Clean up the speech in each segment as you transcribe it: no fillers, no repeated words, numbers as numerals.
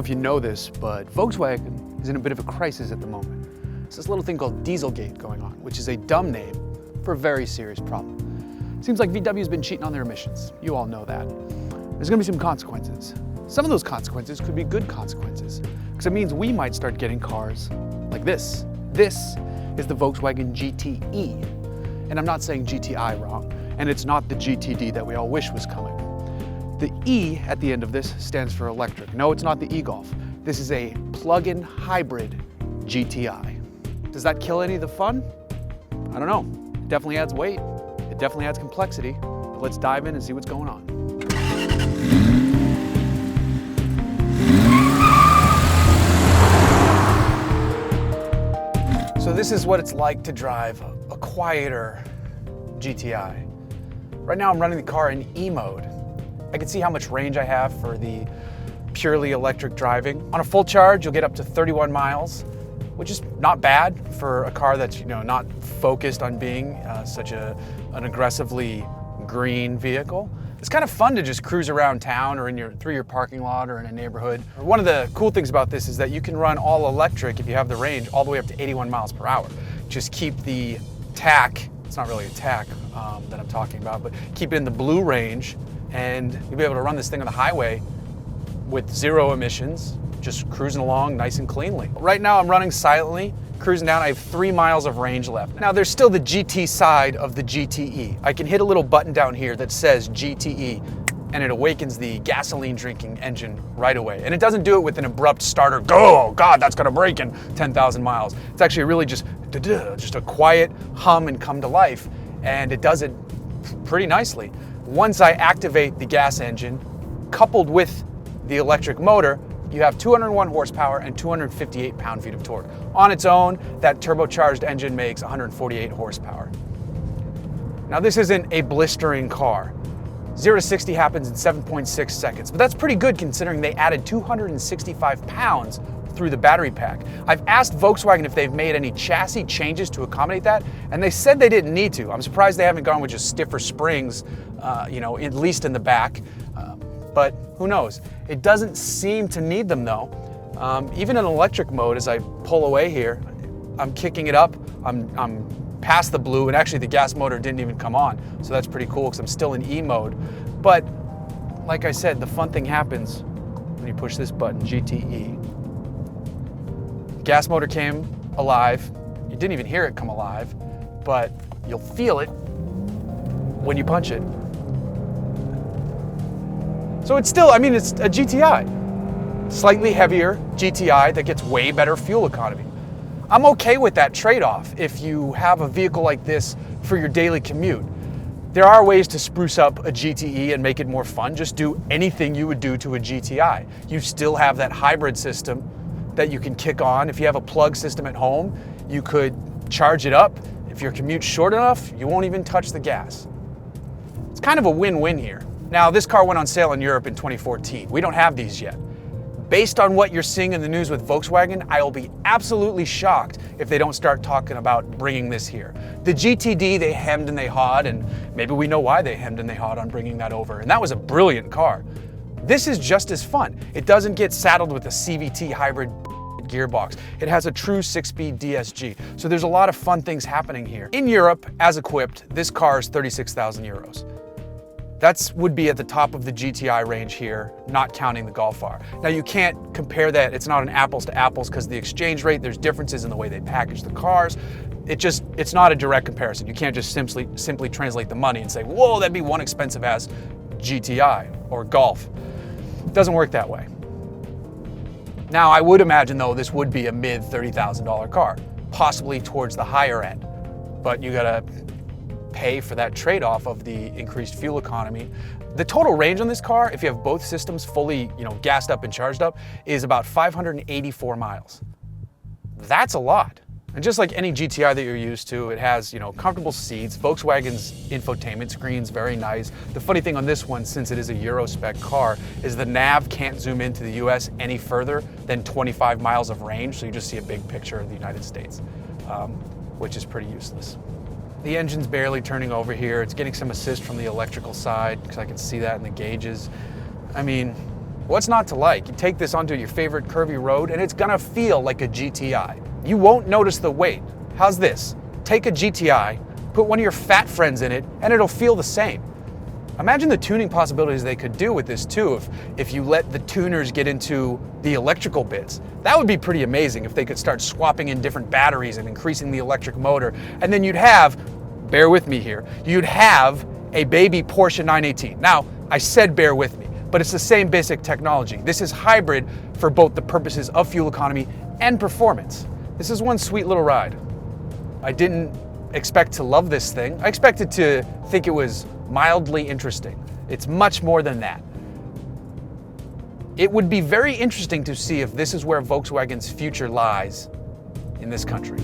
if you know this, but Volkswagen is in a bit of a crisis at the moment. It's this little thing called Dieselgate going on, which is a dumb name for a very serious problem. Seems like VW's been cheating on their emissions. You all know that. There's gonna be some consequences. Some of those consequences could be good consequences, because it means we might start getting cars like this. This is the Volkswagen GTE. And I'm not saying GTI wrong, and it's not the GTD that we all wish was coming. The E at the end of this stands for electric. No, it's not the e-Golf. This is a plug-in hybrid GTI. Does that kill any of the fun? I don't know. It definitely adds weight. It definitely adds complexity. But let's dive in and see what's going on. So this is what it's like to drive a quieter GTI. Right now I'm running the car in E mode. I can see how much range I have for the purely electric driving. On a full charge, you'll get up to 31 miles, which is not bad for a car that's not focused on being such an aggressively green vehicle. It's kind of fun to just cruise around town or through your parking lot or in a neighborhood. One of the cool things about this is that you can run all electric if you have the range all the way up to 81 miles per hour. Just keep the TAC, it's not really a TAC that I'm talking about, but keep it in the blue range and you'll be able to run this thing on the highway with zero emissions, just cruising along nice and cleanly. Right now I'm running silently, cruising down. I have 3 miles of range left. Now there's still the GT side of the GTE. I can hit a little button down here that says GTE and it awakens the gasoline drinking engine right away. And it doesn't do it with an abrupt starter, go, oh God, that's gonna break in 10,000 miles. It's actually really just a quiet hum and come to life. And it does it pretty nicely. Once I activate the gas engine, coupled with the electric motor, you have 201 horsepower and 258 pound-feet of torque. On its own, that turbocharged engine makes 148 horsepower. Now this isn't a blistering car. 0 to 60 happens in 7.6 seconds, but that's pretty good considering they added 265 pounds through the battery pack. I've asked Volkswagen if they've made any chassis changes to accommodate that, and they said they didn't need to. I'm surprised they haven't gone with just stiffer springs, at least in the back. But who knows? It doesn't seem to need them though. Even in electric mode, as I pull away here, I'm kicking it up. I'm past the blue, and actually the gas motor didn't even come on. So that's pretty cool because I'm still in E mode. But like I said, the fun thing happens when you push this button, GTE. Gas motor came alive. You didn't even hear it come alive, but you'll feel it when you punch it. So it's still, it's a GTI. Slightly heavier GTI that gets way better fuel economy. I'm okay with that trade-off if you have a vehicle like this for your daily commute. There are ways to spruce up a GTE and make it more fun. Just do anything you would do to a GTI. You still have that hybrid system that you can kick on. If you have a plug system at home, you could charge it up. If your commute's short enough, you won't even touch the gas. It's kind of a win-win here. Now, this car went on sale in Europe in 2014. We don't have these yet. Based on what you're seeing in the news with Volkswagen, I will be absolutely shocked if they don't start talking about bringing this here. The GTD, they hemmed and they hawed, and maybe we know why they hemmed and they hawed on bringing that over. And that was a brilliant car. This is just as fun. It doesn't get saddled with a CVT hybrid gearbox. It has a true 6-speed DSG. So there's a lot of fun things happening here. In Europe, as equipped, this car is 36,000 euros. That would be at the top of the GTI range here, not counting the Golf R. Now you can't compare that, it's not an apples to apples because the exchange rate, there's differences in the way they package the cars. It's not a direct comparison. You can't just simply translate the money and say, whoa, that'd be one expensive as GTI or Golf. It doesn't work that way. Now I would imagine though, this would be a mid $30,000 car, possibly towards the higher end, but you gotta pay for that trade-off of the increased fuel economy. The total range on this car, if you have both systems fully, gassed up and charged up, is about 584 miles. That's a lot. And just like any GTI that you're used to, it has, comfortable seats. Volkswagen's infotainment screen's very nice. The funny thing on this one, since it is a Euro spec car, is the nav can't zoom into the US any further than 25 miles of range, so you just see a big picture of the United States, which is pretty useless. The engine's barely turning over here. It's getting some assist from the electrical side, because I can see that in the gauges. I mean, What's not to like? You take this onto your favorite curvy road and it's gonna feel like a GTI. You won't notice the weight. How's this? Take a GTI, put one of your fat friends in it, and it'll feel the same. Imagine the tuning possibilities they could do with this too if you let the tuners get into the electrical bits. That would be pretty amazing if they could start swapping in different batteries and increasing the electric motor. And then you'd have, bear with me here, you'd have a baby Porsche 918. Now, I said bear with me, but it's the same basic technology. This is hybrid for both the purposes of fuel economy and performance. This is one sweet little ride. I didn't expect to love this thing. I expected to think it was mildly interesting. It's much more than that. It would be very interesting to see if this is where Volkswagen's future lies in this country.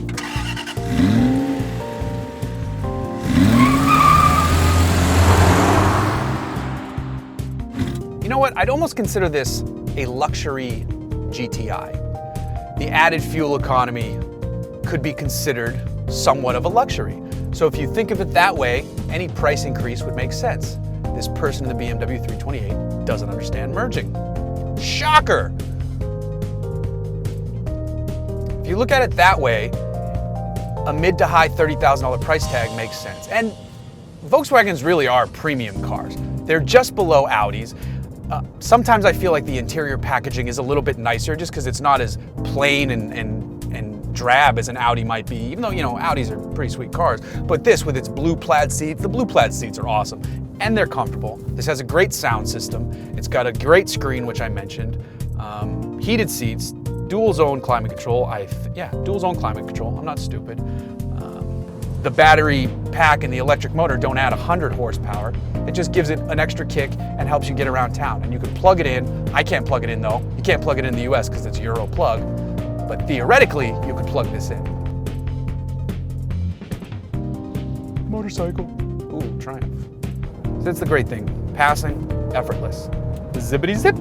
You know what? I'd almost consider this a luxury GTI. The added fuel economy could be considered somewhat of a luxury. So if you think of it that way, any price increase would make sense. This person in the BMW 328 doesn't understand merging. Shocker! If you look at it that way, a mid to high $30,000 price tag makes sense. And Volkswagens really are premium cars. They're just below Audis. Sometimes I feel like the interior packaging is a little bit nicer just because it's not as plain and drab as an Audi might be, even though, you know, Audis are pretty sweet cars. But this, with its blue plaid seats, the blue plaid seats are awesome and they're comfortable. This has a great sound system. It's got a great screen, which I mentioned, heated seats, dual zone climate control. Dual zone climate control. I'm not stupid. The battery pack and the electric motor don't add 100 horsepower. It just gives it an extra kick and helps you get around town. And you can plug it in. I can't plug it in though. You can't plug it in the US because it's Euro plug. But theoretically, you could plug this in. Motorcycle. Ooh, Triumph. So that's the great thing. Passing, effortless. Zippity zip.